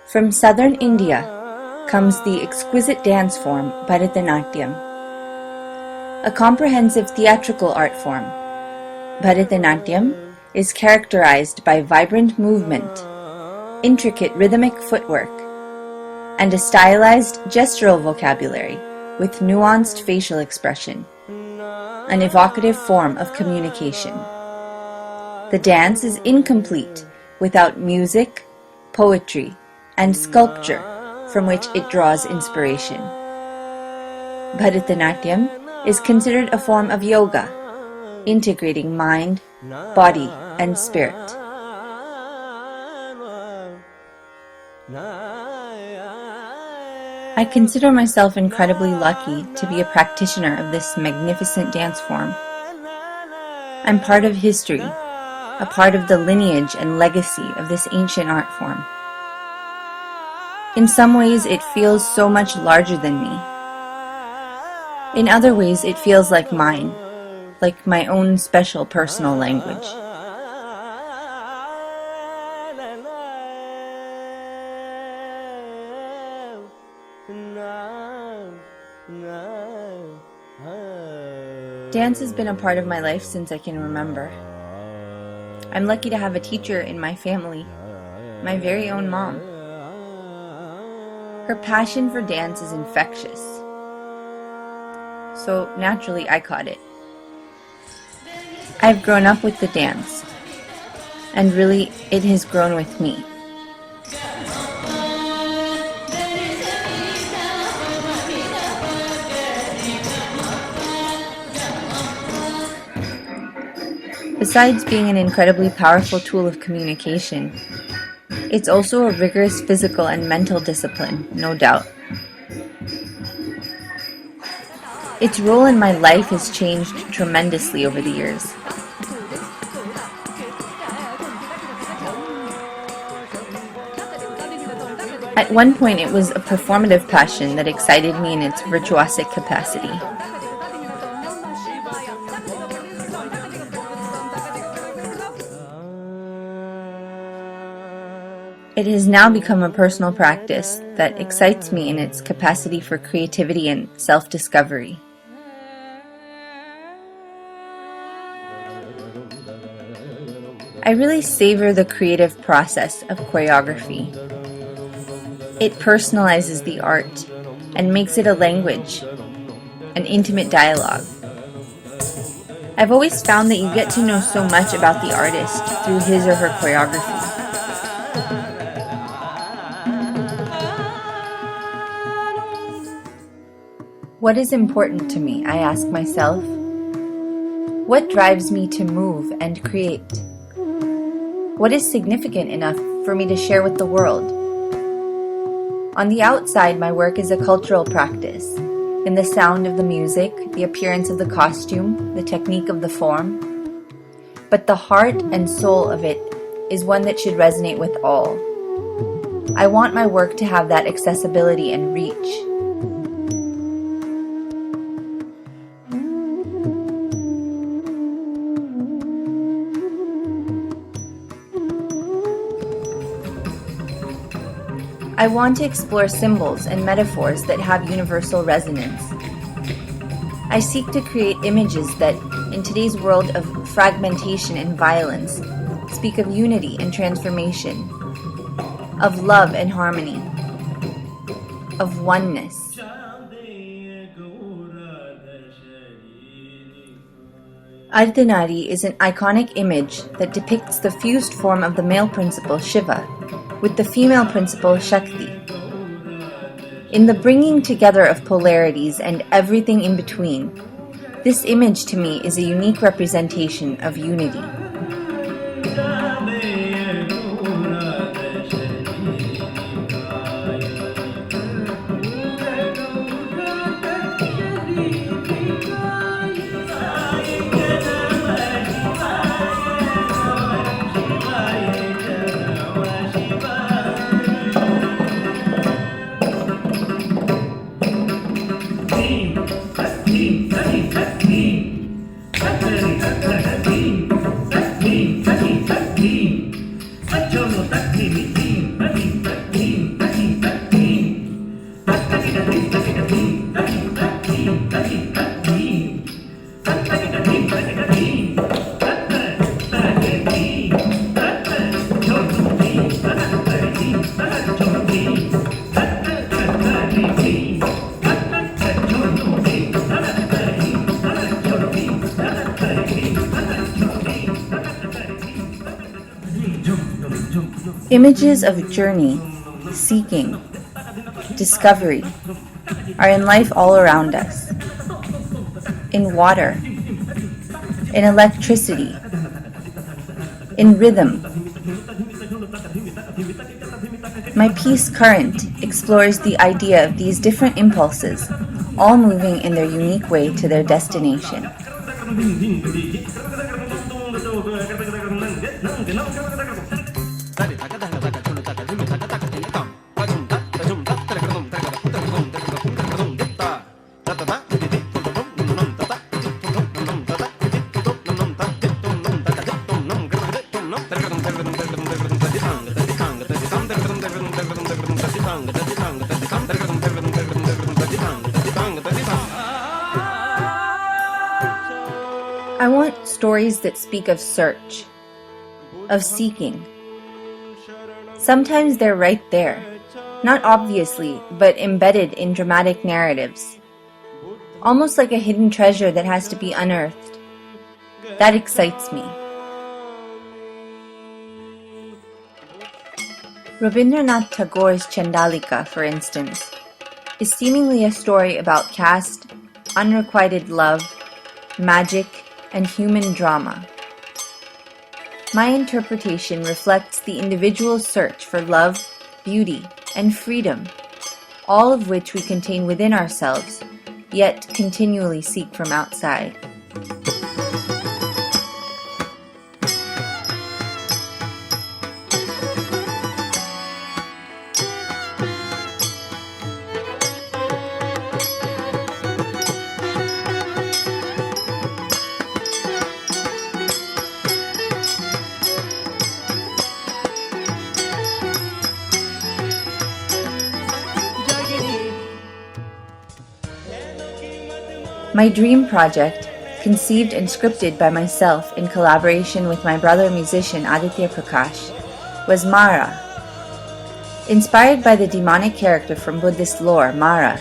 From southern India comes the exquisite dance form Bharatanatyam, a comprehensive theatrical art form. Bharatanatyam is characterized by vibrant movement, intricate rhythmic footwork, and a stylized gestural vocabulary with nuanced facial expression, an evocative form of communication. The dance is incomplete without music, poetry, and sculpture from which it draws inspiration. Bharatanatyam is considered a form of yoga, integrating mind, body, and spirit. I consider myself incredibly lucky to be a practitioner of this magnificent dance form. I'm part of history, a part of the lineage and legacy of this ancient art form. In some ways, it feels so much larger than me. In other ways, it feels like mine, like my own special personal language. Dance has been a part of my life since I can remember. I'm lucky to have a teacher in my family, my very own mom. Her passion for dance is infectious, so naturally I caught it. I've grown up with the dance, and really it has grown with me. Besides being an incredibly powerful tool of communication, it's also a rigorous physical and mental discipline, no doubt. Its role in my life has changed tremendously over the years. At one point, it was a performative passion that excited me in its virtuosic capacity. It has now become a personal practice that excites me in its capacity for creativity and self-discovery. I really savor the creative process of choreography. It personalizes the art and makes it a language, an intimate dialogue. I've always found that you get to know so much about the artist through his or her choreography. What is important to me, I ask myself? What drives me to move and create? What is significant enough for me to share with the world? On the outside, my work is a cultural practice, in the sound of the music, the appearance of the costume, the technique of the form. But the heart and soul of it is one that should resonate with all. I want my work to have that accessibility and reach. I want to explore symbols and metaphors that have universal resonance. I seek to create images that, in today's world of fragmentation and violence, speak of unity and transformation, of love and harmony, of oneness. Ardhanari is an iconic image that depicts the fused form of the male principle Shiva with the female principle Shakti. In the bringing together of polarities and everything in between, this image to me is a unique representation of unity. Images of journey, seeking, discovery are in life all around us. In water, in electricity, in rhythm. My piece Current explores the idea of these different impulses, all moving in their unique way to their destination. I want stories that speak of search, of seeking. Sometimes they're right there, not obviously, but embedded in dramatic narratives. Almost like a hidden treasure that has to be unearthed. That excites me. Rabindranath Tagore's Chandalika, for instance, is seemingly a story about caste, unrequited love, magic, and human drama. My interpretation reflects the individual's search for love, beauty, and freedom, all of which we contain within ourselves, yet continually seek from outside. My dream project, conceived and scripted by myself in collaboration with my brother musician Mythili Prakash, was Mara. Inspired by the demonic character from Buddhist lore, Mara,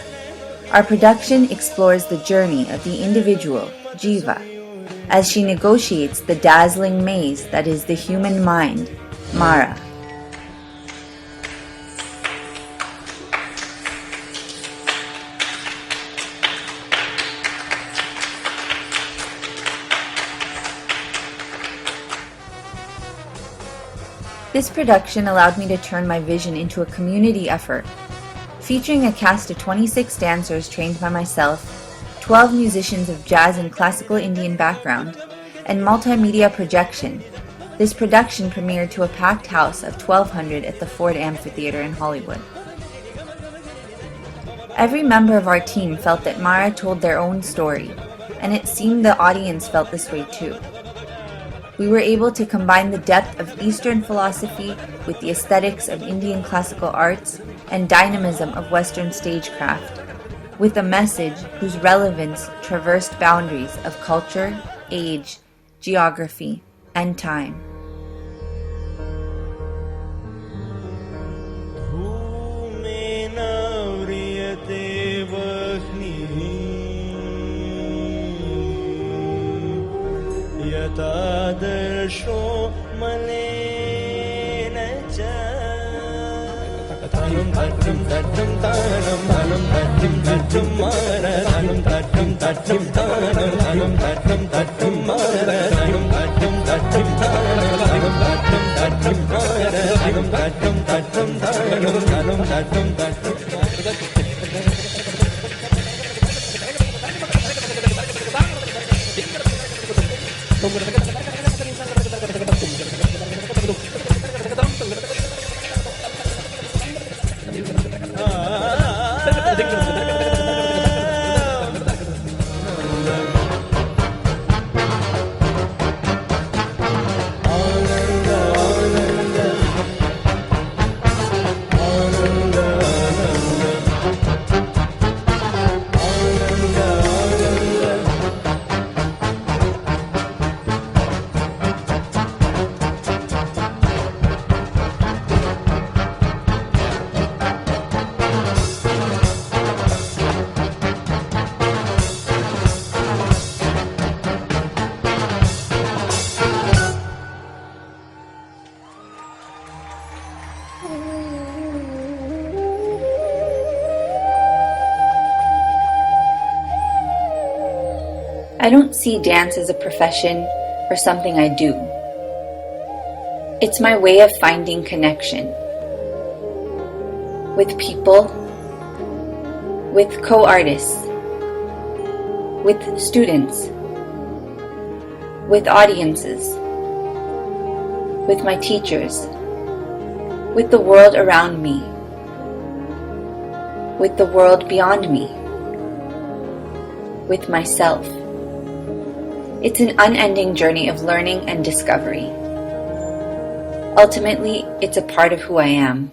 our production explores the journey of the individual, Jiva, as she negotiates the dazzling maze that is the human mind, Mara. This production allowed me to turn my vision into a community effort, featuring a cast of 26 dancers trained by myself, 12 musicians of jazz and classical Indian background, and multimedia projection. This production premiered to a packed house of 1,200 at the Ford Amphitheater in Hollywood. Every member of our team felt that Mara told their own story, and it seemed the audience felt this way too. We were able to combine the depth of Eastern philosophy with the aesthetics of Indian classical arts and dynamism of Western stagecraft, with a message whose relevance traversed boundaries of culture, age, geography, and time. Yatadarsho malena cha tanum tatum tatum tanum tanum tatum tatum mara tanum tatum tatum tanum tanum tatum tatum mara tanum tatum tatum tanum tanum tatum tatum mara tanum tatum tatum tanum tanum tatum tatum. I don't see dance as a profession or something I do. It's my way of finding connection with people, with co-artists, with students, with audiences, with my teachers, with the world around me, with the world beyond me, with myself. It's an unending journey of learning and discovery. Ultimately, it's a part of who I am.